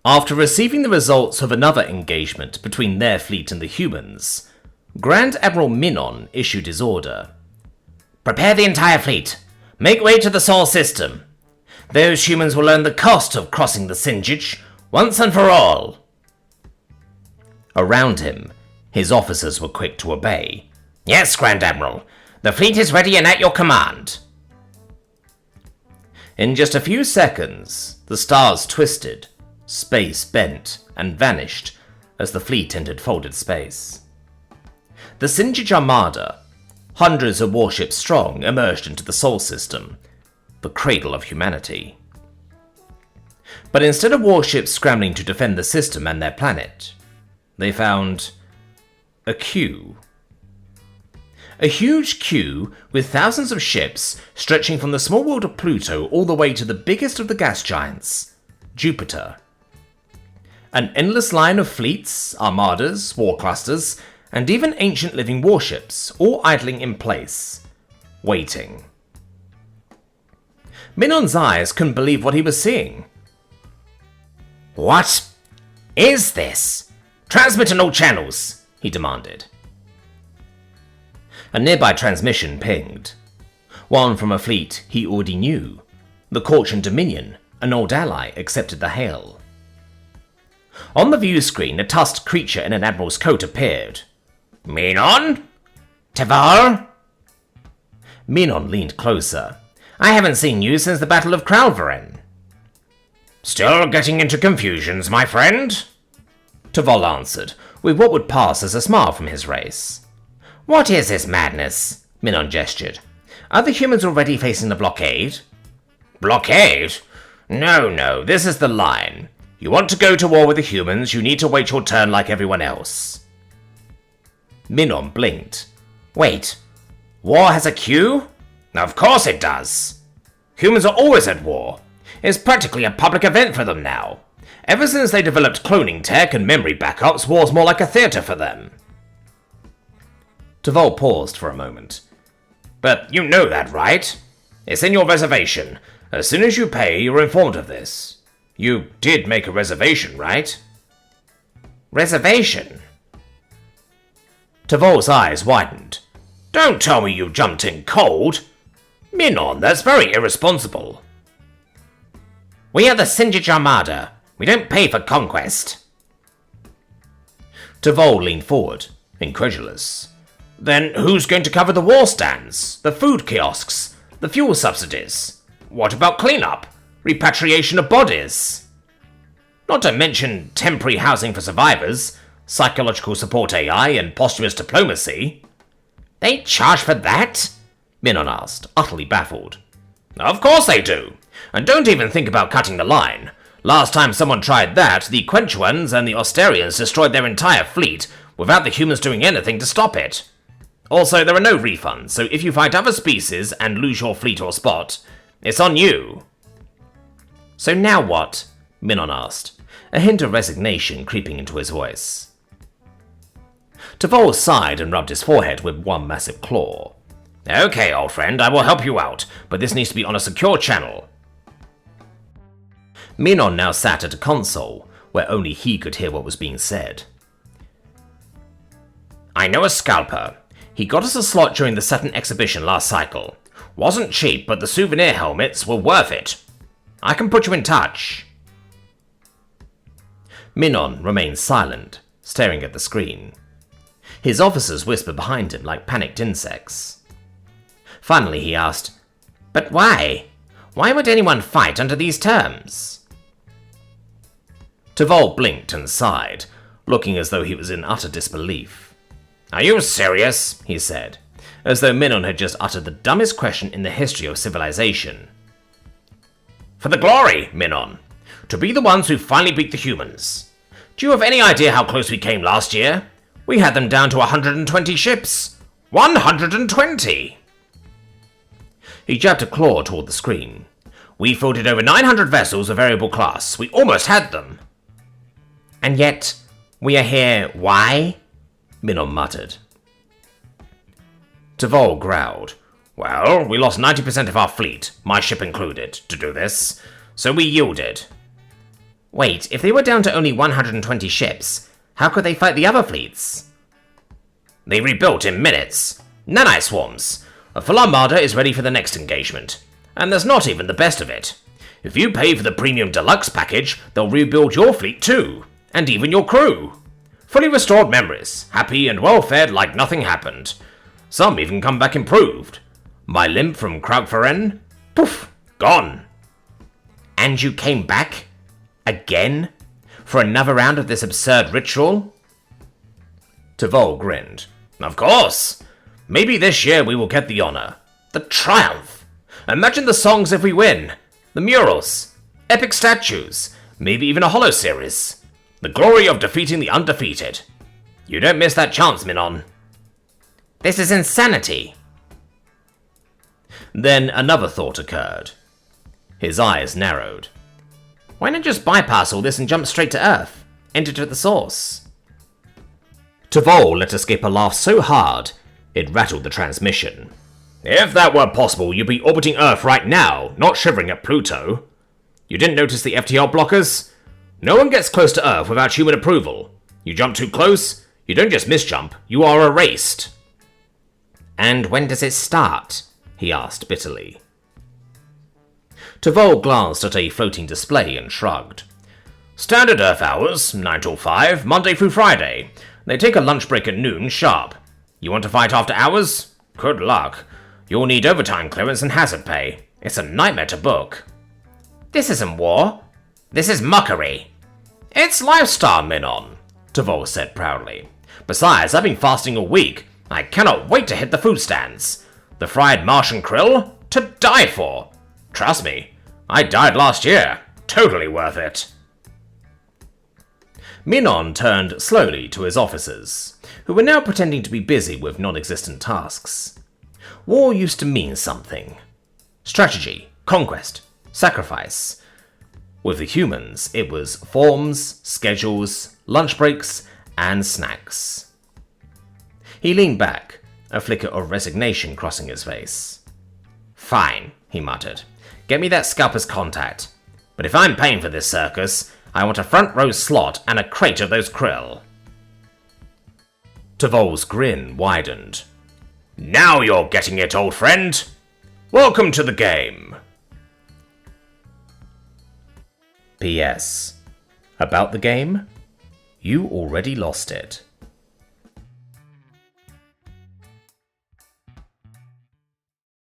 After receiving the results of another engagement between their fleet and the humans, Grand Admiral Minon issued his order. Prepare the entire fleet. Make way to the Sol system. Those humans will learn the cost of crossing the Sinjij once and for all. Around him, his officers were quick to obey. Yes, Grand Admiral. The fleet is ready and at your command. In just a few seconds, the stars twisted, space bent, and vanished as the fleet entered folded space. The Sinjij Armada, hundreds of warships strong, emerged into the Sol system, the cradle of humanity. But instead of warships scrambling to defend the system and their planet, they found a queue. A huge queue with thousands of ships stretching from the small world of Pluto all the way to the biggest of the gas giants, Jupiter. An endless line of fleets, armadas, war clusters, and even ancient living warships, all idling in place, waiting. Minon's eyes couldn't believe what he was seeing. What is this? Transmit on all channels, he demanded. A nearby transmission pinged. One from a fleet he already knew. The Corchan Dominion, an old ally, accepted the hail. On the view screen, a tusked creature in an admiral's coat appeared. Minon? Teval? Minon leaned closer. I haven't seen you since the Battle of Kralveren. Still getting into confusions, my friend? Teval answered, with what would pass as a smile from his race. What is this madness? Minon gestured. Are the humans already facing the blockade? Blockade? No, this is the line. You want to go to war with the humans, you need to wait your turn like everyone else. Minon blinked. Wait, war has a queue? Of course it does. Humans are always at war. It's practically a public event for them now. Ever since they developed cloning tech and memory backups, war's more like a theater for them. Teval paused for a moment. But you know that, right? It's in your reservation. As soon as you pay, you're informed of this. You did make a reservation, right? Reservation? Teval's eyes widened. Don't tell me you jumped in cold. Minon, that's very irresponsible. We are the Sinjij Armada. We don't pay for conquest. Teval leaned forward, incredulous. Then who's going to cover the war stands, the food kiosks, the fuel subsidies? What about cleanup, repatriation of bodies? Not to mention temporary housing for survivors, psychological support AI, and posthumous diplomacy. They charge for that? Minon asked, utterly baffled. Of course they do. And don't even think about cutting the line. Last time someone tried that, the Quenchuans and the Austerians destroyed their entire fleet without the humans doing anything to stop it. Also, there are no refunds, so if you fight other species and lose your fleet or spot, it's on you. So now what? Minon asked, a hint of resignation creeping into his voice. Teval sighed and rubbed his forehead with one massive claw. Okay, old friend, I will help you out, but this needs to be on a secure channel. Minon now sat at a console, where only he could hear what was being said. I know a scalper. He got us a slot during the Saturn exhibition last cycle. Wasn't cheap, but the souvenir helmets were worth it. I can put you in touch. Minon remained silent, staring at the screen. His officers whispered behind him like panicked insects. Finally he asked, But why? Why would anyone fight under these terms? Teval blinked and sighed, looking as though he was in utter disbelief. Are you serious? He said, as though Minon had just uttered the dumbest question in the history of civilization. For the glory, Minon. To be the ones who finally beat the humans. Do you have any idea how close we came last year? We had them down to 120 ships. 120! He jabbed a claw toward the screen. We fielded over 900 vessels of variable class. We almost had them. And yet, we are here, why? Minon muttered. Teval growled. Well, we lost 90% of our fleet, my ship included, to do this, so we yielded. Wait, if they were down to only 120 ships, how could they fight the other fleets? They rebuilt in minutes. Nanite swarms. A full armada is ready for the next engagement. And there's not even the best of it. If you pay for the premium deluxe package, they'll rebuild your fleet too. And even your crew. Fully restored memories, happy and well fed like nothing happened. Some even come back improved. My limp from Krautverein? Poof, gone. And you came back? Again? For another round of this absurd ritual? Tavol grinned. Of course! Maybe this year we will get the honor. The triumph! Imagine the songs if we win. The murals. Epic statues. Maybe even a holo series. The glory of defeating the undefeated. You don't miss that chance, Minon. This is insanity. Then another thought occurred. His eyes narrowed. Why not just bypass all this and jump straight to Earth? Enter to the source. Tavol let escape a laugh so hard, it rattled the transmission. If that were possible, you'd be orbiting Earth right now, not shivering at Pluto. You didn't notice the FTL blockers? No one gets close to Earth without human approval. You jump too close, you don't just misjump, you are erased. And when does it start? He asked bitterly. Tavol glanced at a floating display and shrugged. Standard Earth hours, 9 till 5, Monday through Friday. They take a lunch break at noon sharp. You want to fight after hours? Good luck. You'll need overtime clearance and hazard pay. It's a nightmare to book. This isn't war. This is mockery. It's lifestyle, Minon, Tavol said proudly. Besides, I've been fasting all week. I cannot wait to hit the food stands. The fried Martian krill? To die for. Trust me, I died last year. Totally worth it. Minon turned slowly to his officers, who were now pretending to be busy with non-existent tasks. War used to mean something. Strategy, conquest, sacrifice. With the humans, it was forms, schedules, lunch breaks, and snacks. He leaned back, a flicker of resignation crossing his face. Fine, he muttered. Get me that scalper's contact. But if I'm paying for this circus, I want a front row slot and a crate of those krill. Tavol's grin widened. Now you're getting it, old friend. Welcome to the game. P.S. About the game? You already lost it.